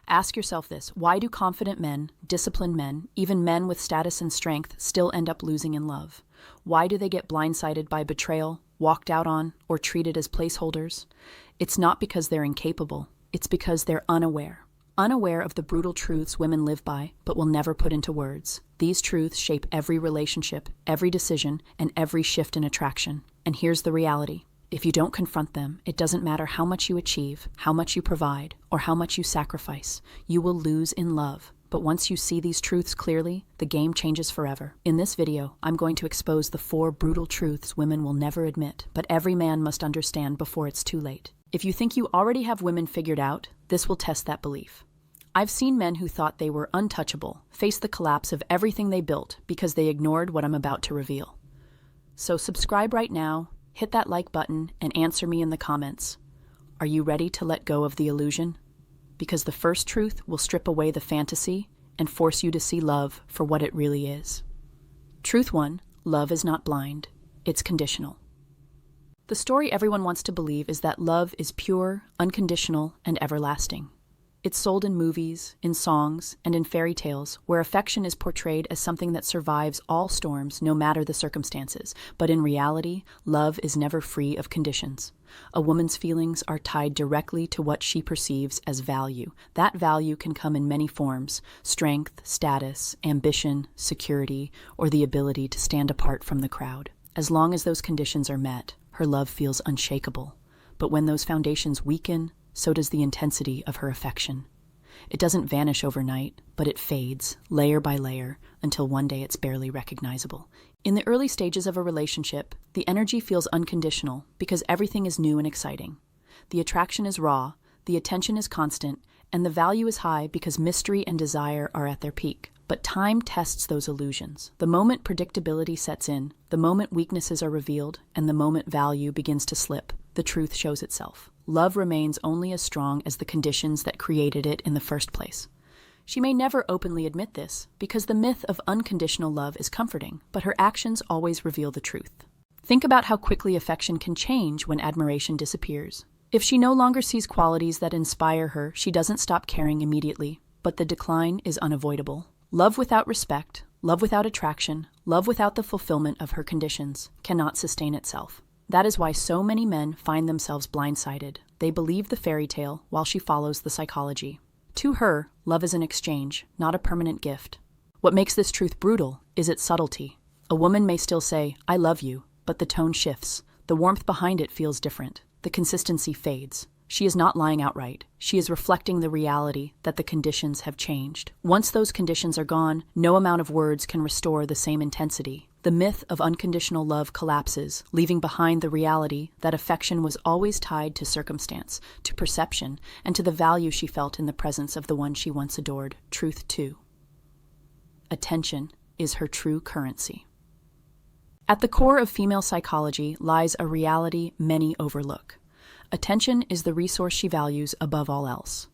Ask yourself this: why do confident men, disciplined men, even men with status and strength still end up losing in love? Why do they get blindsided by betrayal, walked out on, or treated as placeholders? It's not because they're incapable. It's because they're unaware. Unaware of the brutal truths women live by, but will never put into words. These truths shape every relationship, every decision, and every shift in attraction. And here's the reality. If you don't confront them, it doesn't matter how much you achieve, how much you provide, or how much you sacrifice. You will lose in love. But once you see these truths clearly, the game changes forever. In this video, I'm going to expose the 4 brutal truths women will never admit, but every man must understand before it's too late. If you think you already have women figured out, this will test that belief. I've seen men who thought they were untouchable face the collapse of everything they built because they ignored what I'm about to reveal. So subscribe right now, hit that like button, and answer me in the comments. Are you ready to let go of the illusion? Because the first truth will strip away the fantasy and force you to see love for what it really is. Truth 1: love is not blind, it's conditional. The story everyone wants to believe is that love is pure, unconditional, and everlasting. It's sold in movies, in songs, and in fairy tales, where affection is portrayed as something that survives all storms, no matter the circumstances. But in reality, love is never free of conditions. A woman's feelings are tied directly to what she perceives as value. That value can come in many forms: strength, status, ambition, security, or the ability to stand apart from the crowd. As long as those conditions are met, her love feels unshakable. But when those foundations weaken, so does the intensity of her affection. It doesn't vanish overnight, but it fades, layer by layer, until one day it's barely recognizable. In the early stages of a relationship, the energy feels unconditional because everything is new and exciting. The attraction is raw, the attention is constant, and the value is high because mystery and desire are at their peak. But time tests those illusions. The moment predictability sets in, the moment weaknesses are revealed, and the moment value begins to slip, the truth shows itself. Love remains only as strong as the conditions that created it in the first place. She may never openly admit this, because the myth of unconditional love is comforting, but her actions always reveal the truth. Think about how quickly affection can change when admiration disappears. If she no longer sees qualities that inspire her, she doesn't stop caring immediately, but the decline is unavoidable. Love without respect, love without attraction, love without the fulfillment of her conditions cannot sustain itself. That is why so many men find themselves blindsided. They believe the fairy tale while she follows the psychology. To her, love is an exchange, not a permanent gift. What makes this truth brutal is its subtlety. A woman may still say, "I love you," but the tone shifts. The warmth behind it feels different. The consistency fades. She is not lying outright. She is reflecting the reality that the conditions have changed. Once those conditions are gone, no amount of words can restore the same intensity. The myth of unconditional love collapses, leaving behind the reality that affection was always tied to circumstance, to perception, and to the value she felt in the presence of the one she once adored. Truth 2: attention is her true currency. At the core of female psychology lies a reality many overlook. Attention is the resource she values above all else.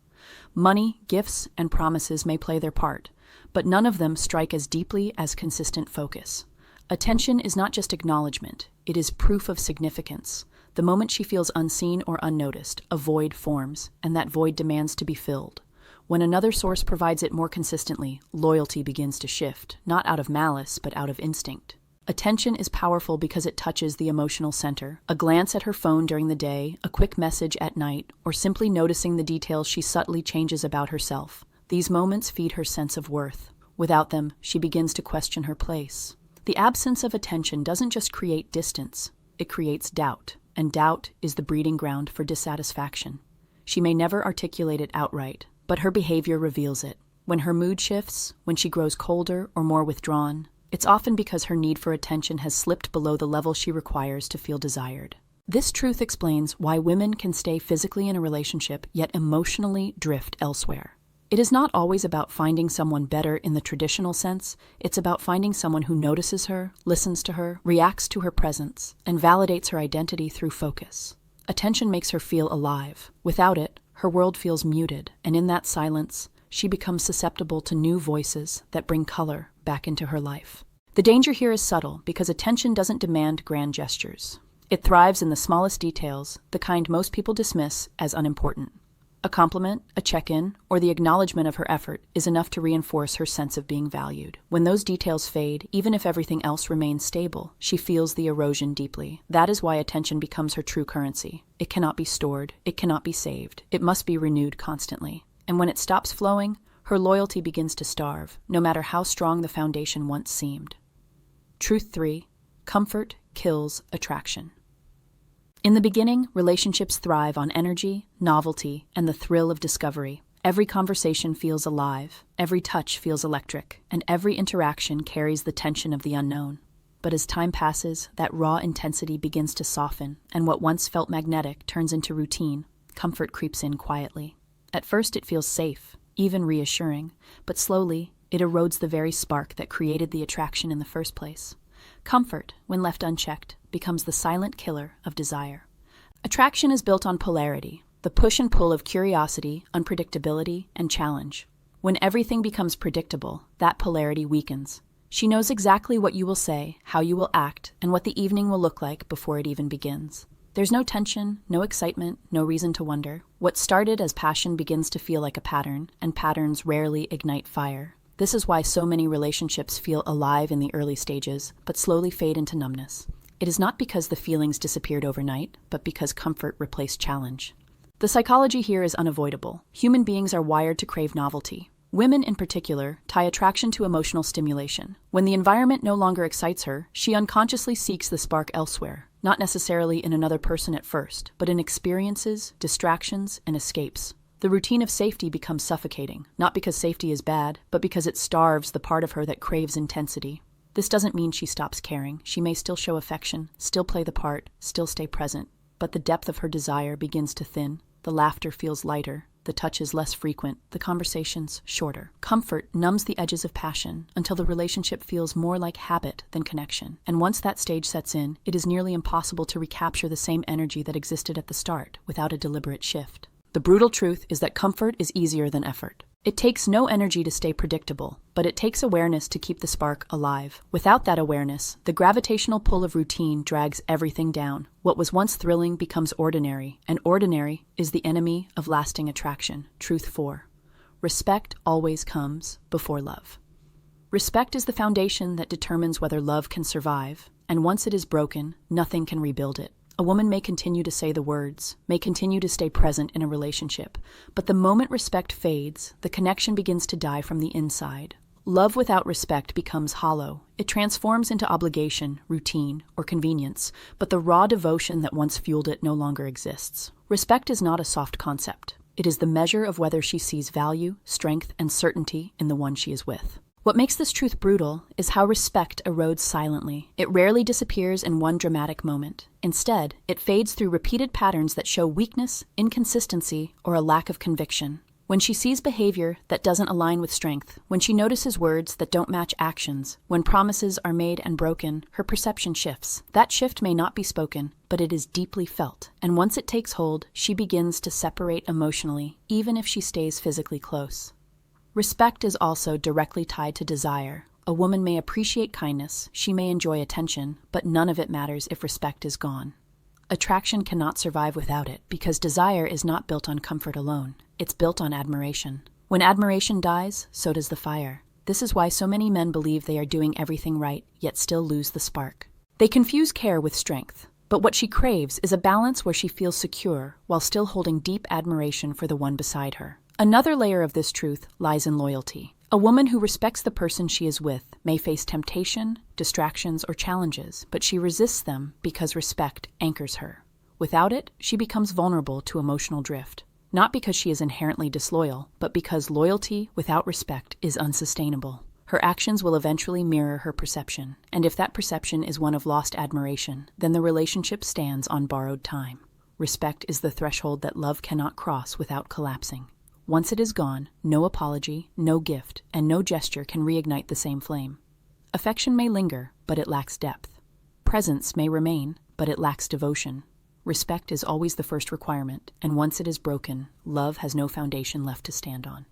Money, gifts, and promises may play their part, but none of them strike as deeply as consistent focus. Attention is not just acknowledgement, it is proof of significance. The moment she feels unseen or unnoticed, a void forms, and that void demands to be filled. When another source provides it more consistently, loyalty begins to shift, not out of malice, but out of instinct. Attention is powerful because it touches the emotional center. A glance at her phone during the day, a quick message at night, or simply noticing the details she subtly changes about herself. These moments feed her sense of worth. Without them, she begins to question her place. The absence of attention doesn't just create distance, it creates doubt, and doubt is the breeding ground for dissatisfaction. She may never articulate it outright, but her behavior reveals it. When her mood shifts, when she grows colder or more withdrawn, it's often because her need for attention has slipped below the level she requires to feel desired. This truth explains why women can stay physically in a relationship yet emotionally drift elsewhere. It is not always about finding someone better in the traditional sense. It's about finding someone who notices her, listens to her, reacts to her presence, and validates her identity through focus. Attention makes her feel alive. Without it, her world feels muted, and in that silence, she becomes susceptible to new voices that bring color back into her life. The danger here is subtle because attention doesn't demand grand gestures. It thrives in the smallest details, the kind most people dismiss as unimportant. A compliment, a check-in, or the acknowledgement of her effort is enough to reinforce her sense of being valued. When those details fade, even if everything else remains stable, she feels the erosion deeply. That is why attention becomes her true currency. It cannot be stored, it cannot be saved. It must be renewed constantly. And when it stops flowing, her loyalty begins to starve, no matter how strong the foundation once seemed. Truth 3. Comfort kills attraction. In the beginning, relationships thrive on energy, novelty, and the thrill of discovery. Every conversation feels alive, every touch feels electric, and every interaction carries the tension of the unknown. But as time passes, that raw intensity begins to soften, and what once felt magnetic turns into routine. Comfort creeps in quietly. At first it feels safe, even reassuring, but slowly it erodes the very spark that created the attraction in the first place. Comfort, when left unchecked, becomes the silent killer of desire. Attraction is built on polarity, the push and pull of curiosity, unpredictability, and challenge. When everything becomes predictable, that polarity weakens. She knows exactly what you will say, how you will act, and what the evening will look like before it even begins. There's no tension, no excitement, no reason to wonder. What started as passion begins to feel like a pattern, and patterns rarely ignite fire. This is why so many relationships feel alive in the early stages, but slowly fade into numbness. It is not because the feelings disappeared overnight, but because comfort replaced challenge. The psychology here is unavoidable. Human beings are wired to crave novelty. Women, in particular, tie attraction to emotional stimulation. When the environment no longer excites her, she unconsciously seeks the spark elsewhere, not necessarily in another person at first, but in experiences, distractions, and escapes. The routine of safety becomes suffocating, not because safety is bad, but because it starves the part of her that craves intensity. This doesn't mean she stops caring. She may still show affection, still play the part, still stay present, but the depth of her desire begins to thin. The laughter feels lighter, the touch is less frequent, the conversations shorter. Comfort numbs the edges of passion until the relationship feels more like habit than connection. And once that stage sets in, it is nearly impossible to recapture the same energy that existed at the start without a deliberate shift. The brutal truth is that comfort is easier than effort. It takes no energy to stay predictable, but it takes awareness to keep the spark alive. Without that awareness, the gravitational pull of routine drags everything down. What was once thrilling becomes ordinary, and ordinary is the enemy of lasting attraction. Truth 4. Respect always comes before love. Respect is the foundation that determines whether love can survive, and once it is broken, nothing can rebuild it. A woman may continue to say the words, may continue to stay present in a relationship, but the moment respect fades, the connection begins to die from the inside. Love without respect becomes hollow. It transforms into obligation, routine, or convenience, but the raw devotion that once fueled it no longer exists. Respect is not a soft concept. It is the measure of whether she sees value, strength, and certainty in the one she is with. What makes this truth brutal is how respect erodes silently. It rarely disappears in one dramatic moment. Instead, it fades through repeated patterns that show weakness, inconsistency, or a lack of conviction. When she sees behavior that doesn't align with strength, when she notices words that don't match actions, when promises are made and broken, her perception shifts. That shift may not be spoken, but it is deeply felt. And once it takes hold, she begins to separate emotionally, even if she stays physically close. Respect is also directly tied to desire. A woman may appreciate kindness, she may enjoy attention, but none of it matters if respect is gone. Attraction cannot survive without it, because desire is not built on comfort alone. It's built on admiration. When admiration dies, so does the fire. This is why so many men believe they are doing everything right, yet still lose the spark. They confuse care with strength, but what she craves is a balance where she feels secure while still holding deep admiration for the one beside her. Another layer of this truth lies in loyalty. A woman who respects the person she is with may face temptation, distractions, or challenges, but she resists them because respect anchors her. Without it, she becomes vulnerable to emotional drift. Not because she is inherently disloyal, but because loyalty without respect is unsustainable. Her actions will eventually mirror her perception, and if that perception is one of lost admiration, then the relationship stands on borrowed time. Respect is the threshold that love cannot cross without collapsing. Once it is gone, no apology, no gift, and no gesture can reignite the same flame. Affection may linger, but it lacks depth. Presence may remain, but it lacks devotion. Respect is always the first requirement, and once it is broken, love has no foundation left to stand on.